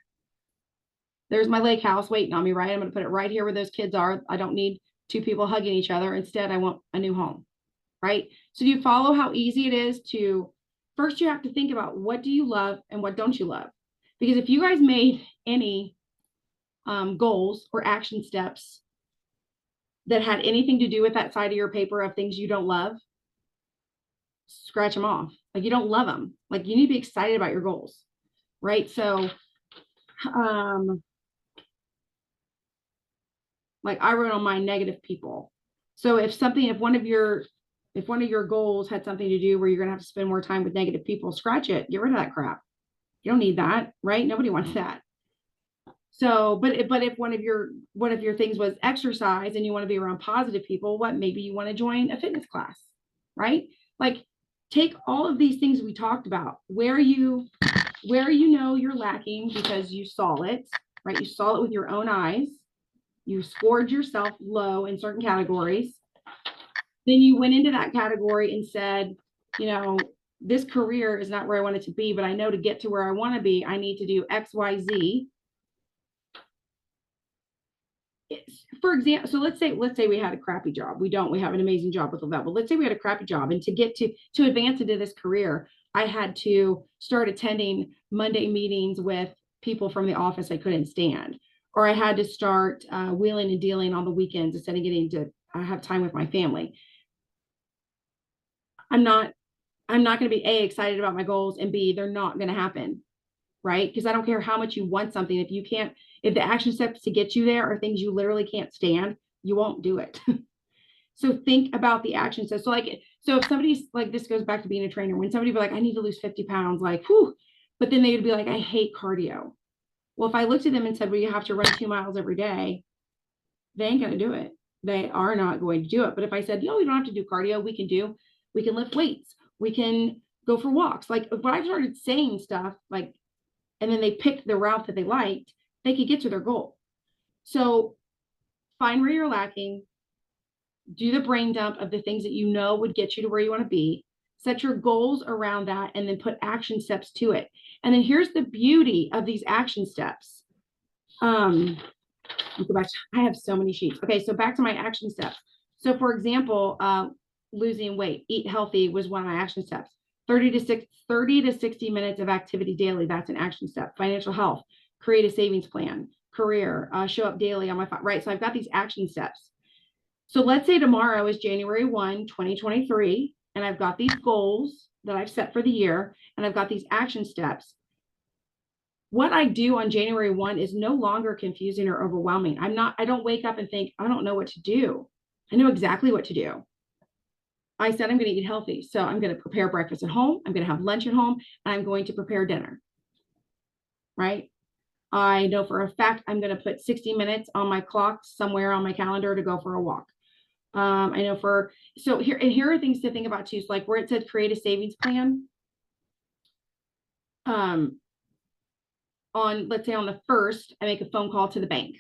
There's my lake house waiting on me, right? I'm going to put it right here where those kids are. I don't need two people hugging each other. Instead, I want a new home, right? So do you follow how easy it is to, first you have to think about what do you love and what don't you love? Because if you guys made any goals or action steps that had anything to do with that side of your paper of things you don't love, scratch them off. Like you don't love them. Like you need to be excited about your goals, right? So, like I wrote on my negative people. So if one of your goals had something to do where you're going to have to spend more time with negative people, scratch it, get rid of that crap. You don't need that, right? Nobody wants that. So, but if one of your things was exercise and you want to be around positive people, maybe you want to join a fitness class, right? Like take all of these things we talked about, where you know you're lacking because you saw it, right? You saw it with your own eyes. You scored yourself low in certain categories. Then you went into that category and said, this career is not where I want it to be, but I know to get to where I want to be, I need to do X, Y, Z. For example, so let's say we had a crappy job. We have an amazing job with that. But let's say we had a crappy job, and to get to advance into this career, I had to start attending Monday meetings with people from the office I couldn't stand, or I had to start wheeling and dealing on the weekends instead of getting to have time with my family. I'm not going to be A, excited about my goals, and B, they're not going to happen, right? Because I don't care how much you want something. If the action steps to get you there are things you literally can't stand, you won't do it. So think about the action steps. So if somebody's like, this goes back to being a trainer, when somebody be like, I need to lose 50 pounds, like, whew, but then they would be like, I hate cardio. Well, if I looked at them and said, well, you have to run 2 miles every day, they ain't going to do it. They are not going to do it. But if I said, we don't have to do cardio, we can lift weights, we can go for walks. Like when I started saying stuff like, and then they picked the route that they liked, they could get to their goal. So find where you're lacking, do the brain dump of the things that you know would get you to where you want to be, set your goals around that, and then put action steps to it. And then here's the beauty of these action steps. Go back. I have so many sheets. Okay, so back to my action steps. So for example, losing weight, eat healthy was one of my action steps. 30 to 60 minutes of activity daily. That's an action step. Financial health, create a savings plan, career, show up daily on my phone, right? So I've got these action steps. So let's say tomorrow is January 1, 2023, and I've got these goals that I've set for the year, and I've got these action steps. What I do on January 1 is no longer confusing or overwhelming. I don't wake up and think, I don't know what to do. I know exactly what to do. I said, I'm going to eat healthy. So I'm going to prepare breakfast at home. I'm going to have lunch at home. And I'm going to prepare dinner. Right? I know for a fact, I'm going to put 60 minutes on my clock somewhere on my calendar to go for a walk. I know here are things to think about too. So like where it said create a savings plan. Let's say on the 1st, I make a phone call to the bank.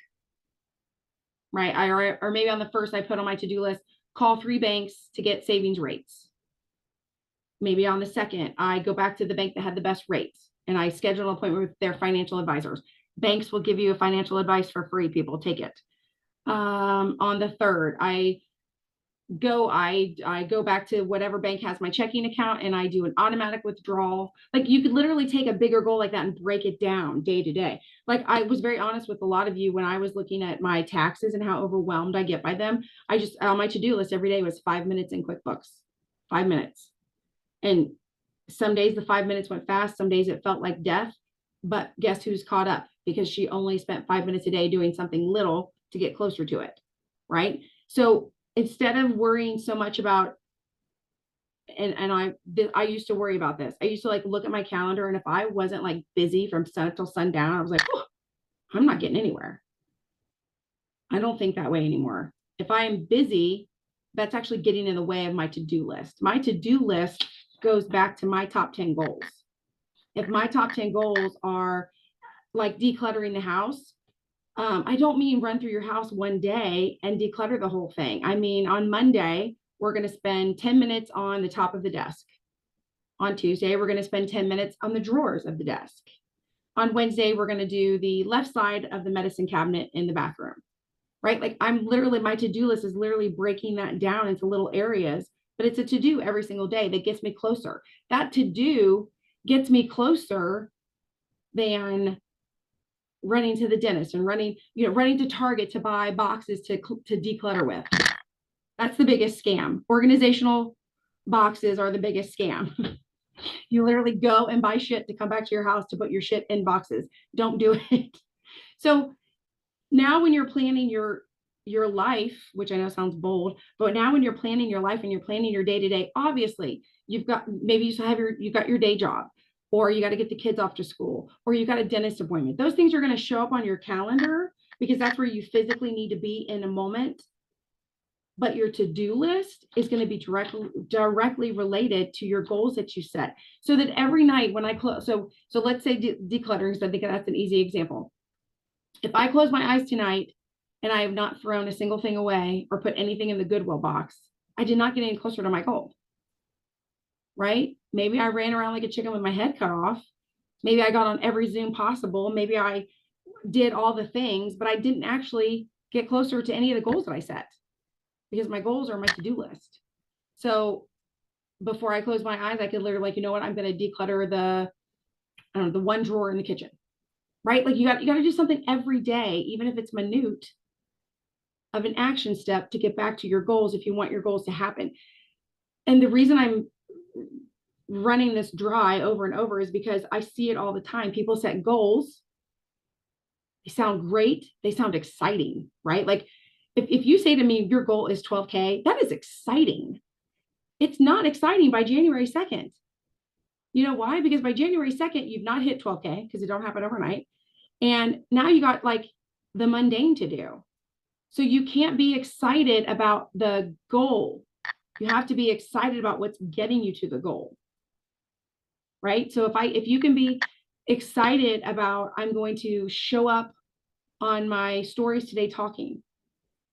Right? Or maybe on the 1st, I put on my to-do list, call 3 banks to get savings rates. Maybe on the 2nd, I go back to the bank that had the best rates and I schedule an appointment with their financial advisors. Banks will give you a financial advice for free. People take it. On the 3rd, I go back to whatever bank has my checking account and I do an automatic withdrawal. Like you could literally take a bigger goal like that and break it down day to day. Like I was very honest with a lot of you when I was looking at my taxes and how overwhelmed I get by them. I just, on my to-do list every day was 5 minutes in QuickBooks, 5 minutes. And some days the 5 minutes went fast. Some days it felt like death, but guess who's caught up because she only spent 5 minutes a day doing something little to get closer to it. right? So instead of worrying so much about, and I used to worry about this. I used to like look at my calendar, and if I wasn't like busy from sun till sundown, I was like, oh, I'm not getting anywhere. I don't think that way anymore. If I am busy, that's actually getting in the way of my to-do list. My to-do list goes back to my top 10 goals. If my top 10 goals are like decluttering the house, I don't mean run through your house one day and declutter the whole thing. I mean, on Monday, we're going to spend 10 minutes on the top of the desk. On Tuesday, we're going to spend 10 minutes on the drawers of the desk. On Wednesday, we're going to do the left side of the medicine cabinet in the bathroom, right? Like I'm literally, my to-do list is literally breaking that down into little areas, but it's a to-do every single day that gets me closer. That to-do gets me closer than running to the dentist and running to Target to buy boxes to declutter with. That's the biggest scam. Organizational boxes are the biggest scam. You literally go and buy shit to come back to your house to put your shit in boxes. Don't do it. So now when you're planning your life, which I know sounds bold, but now when you're planning your life and you're planning your day-to-day, obviously you've got, maybe you've got your day job, or you got to get the kids off to school, or you got a dentist appointment. Those things are going to show up on your calendar because that's where you physically need to be in a moment. But your to-do list is going to be directly related to your goals that you set. So that every night when I close, so let's say decluttering, so I think that's an easy example. If I close my eyes tonight and I have not thrown a single thing away or put anything in the Goodwill box, I did not get any closer to my goal. Right? Maybe I ran around like a chicken with my head cut off. Maybe I got on every Zoom possible. Maybe I did all the things, but I didn't actually get closer to any of the goals that I set because my goals are my to-do list. So before I close my eyes, I could literally like, you know what, I'm going to declutter the one drawer in the kitchen, right? Like you got to do something every day, even if it's minute, of an action step to get back to your goals if you want your goals to happen. And the reason I'm running this dry over and over is because I see it all the time. People set goals. They sound great. They sound exciting, right? Like if you say to me, your goal is 12K, that is exciting. It's not exciting by January 2nd. You know why? Because by January 2nd, you've not hit 12K because it don't happen overnight. And now you got like the mundane to do. So you can't be excited about the goal. You have to be excited about what's getting you to the goal. Right? So if you can be excited about, I'm going to show up on my stories today talking.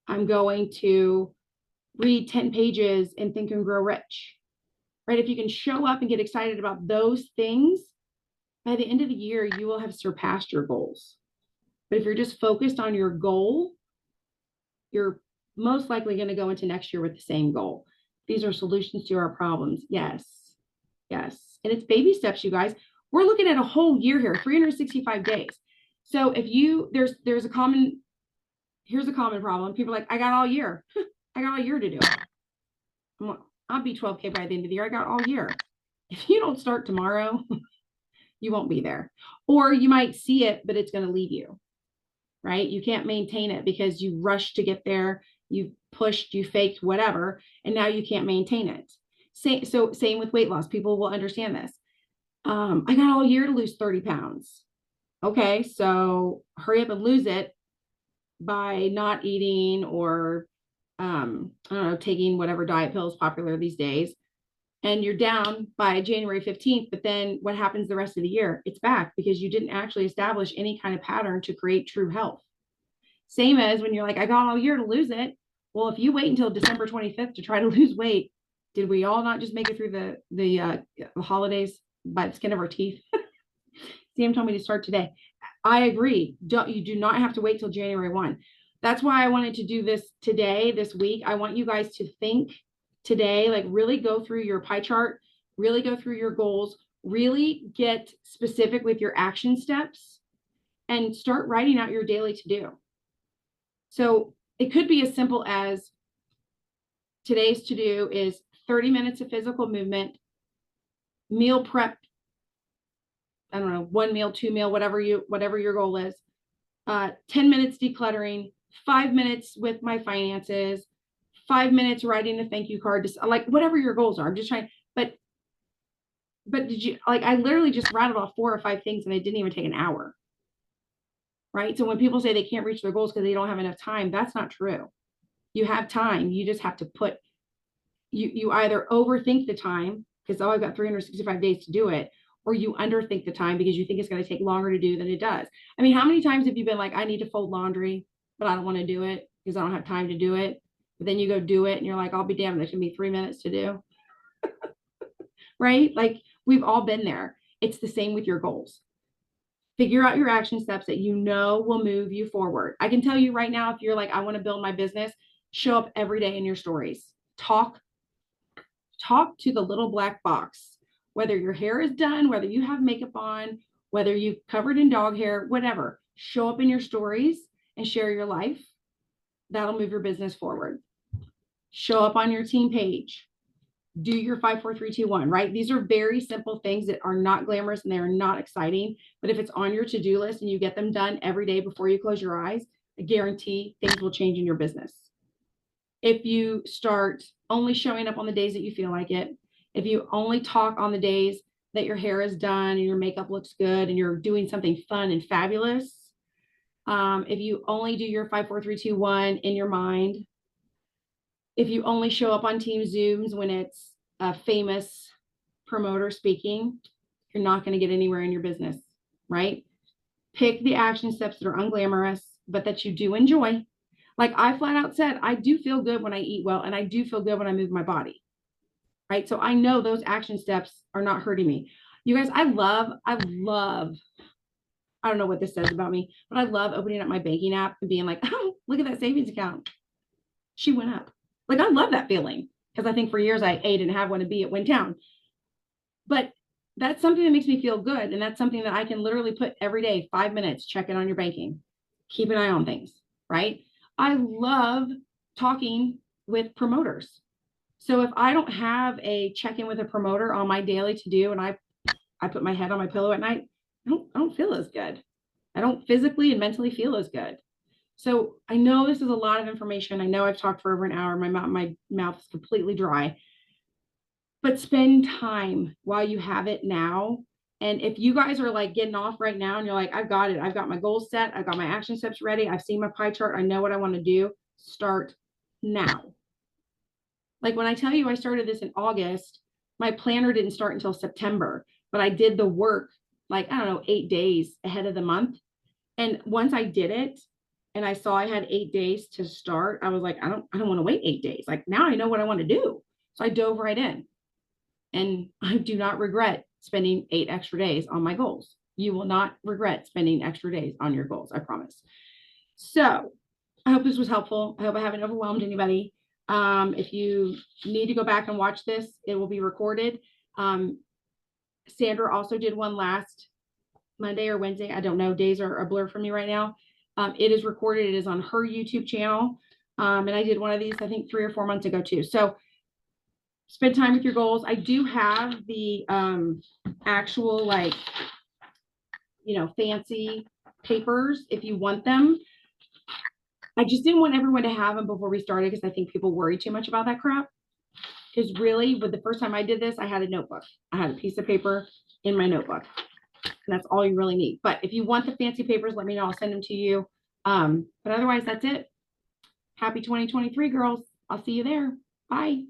I'm going to read 10 pages in Think and Grow Rich. Right? If you can show up and get excited about those things, by the end of the year, you will have surpassed your goals. But if you're just focused on your goal, you're most likely going to go into next year with the same goal. These are solutions to our problems. Yes. Yes. And it's baby steps, you guys. We're looking at a whole year here, 365 days. So if here's a common problem. People are like, I got all year. I got all year to do it. I'll be 12K by the end of the year. I got all year. If you don't start tomorrow, you won't be there. Or you might see it, but it's going to leave you, right? You can't maintain it because you rushed to get there. You pushed, you faked, whatever, and now you can't maintain it. Same with weight loss. People will understand this. I got all year to lose 30 pounds. Okay, so hurry up and lose it by not eating or I don't know, taking whatever diet pill is popular these days. And you're down by January 15th, but then what happens the rest of the year? It's back because you didn't actually establish any kind of pattern to create true health. Same as when you're like, I got all year to lose it. Well, if you wait until December 25th to try to lose weight, did we all not just make it through the holidays by the skin of our teeth? Sam told me to start today. I agree. You do not have to wait till January 1. That's why I wanted to do this today, this week. I want you guys to think today, like really go through your pie chart, really go through your goals, really get specific with your action steps and start writing out your daily to-do. So it could be as simple as today's to-do is 30 minutes of physical movement, meal prep, I don't know, 1 meal, 2 meal, whatever your goal is, 10 minutes decluttering, 5 minutes with my finances, 5 minutes writing a thank you card, just like whatever your goals are. I'm just trying, but did you, like, I literally just rattled off 4 or 5 things and it didn't even take an hour. Right. So when people say they can't reach their goals because they don't have enough time, that's not true. You have time. You just have to put, you either overthink the time because, oh, I've got 365 days to do it, or you underthink the time because you think it's going to take longer to do than it does. I mean, how many times have you been like, I need to fold laundry, but I don't want to do it because I don't have time to do it. But then you go do it and you're like, I'll be damned, there's going to be 3 minutes to do. Right? Like, we've all been there. It's the same with your goals. Figure out your action steps that you know will move you forward. I can tell you right now, if you're like, I want to build my business, show up every day in your stories. Talk to the little black box, whether your hair is done, whether you have makeup on, whether you've covered in dog hair, whatever. Show up in your stories and share your life. That'll move your business forward. Show up on your team page. Do your 5, 4, 3, 2, 1, right? These are very simple things that are not glamorous and they are not exciting. But if it's on your to-do list and you get them done every day before you close your eyes, I guarantee things will change in your business. If you start only showing up on the days that you feel like it, if you only talk on the days that your hair is done and your makeup looks good and you're doing something fun and fabulous, if you only do your 5, 4, 3, 2, 1 in your mind, if you only show up on team Zooms when it's a famous promoter speaking, you're not going to get anywhere in your business, right? Pick the action steps that are unglamorous, but that you do enjoy. Like I flat out said, I do feel good when I eat well, and I do feel good when I move my body, right? So I know those action steps are not hurting me. You guys, I love, I don't know what this says about me, but I love opening up my banking app and being like, oh, look at that savings account. She went up. Like, I love that feeling because I think for years I A, didn't have one, and B, it went down. But that's something that makes me feel good. And that's something that I can literally put every day, 5 minutes, check in on your banking, keep an eye on things, right? I love talking with promoters. So if I don't have a check-in with a promoter on my daily to do, and I put my head on my pillow at night, I don't feel as good. I don't physically and mentally feel as good. So I know this is a lot of information. I know I've talked for over an hour. My mouth is completely dry. But spend time while you have it now. And if you guys are like getting off right now and you're like, I've got it. I've got my goals set. I've got my action steps ready. I've seen my pie chart. I know what I want to do. Start now. Like when I tell you I started this in August, my planner didn't start until September, but I did the work like, I don't know, 8 days ahead of the month. And once I did it and I saw I had 8 days to start, I was like, I don't want to wait 8 days. Like now I know what I want to do. So I dove right in. And I do not regret spending 8 extra days on my goals. You will not regret spending extra days on your goals, I promise. So I hope this was helpful. I hope I haven't overwhelmed anybody. If you need to go back and watch this, it will be recorded. Sandra also did one last Monday or Wednesday. I don't know. Days are a blur for me right now. It is recorded. It is on her YouTube channel. And I did one of these, I think 3 or 4 months ago too. So spend time with your goals. I do have the actual like, fancy papers if you want them. I just didn't want everyone to have them before we started because I think people worry too much about that crap. Because really, with the first time I did this, I had a notebook. I had a piece of paper in my notebook. And that's all you really need. But if you want the fancy papers, let me know. I'll send them to you. But otherwise, that's it. Happy 2023, girls. I'll see you there. Bye.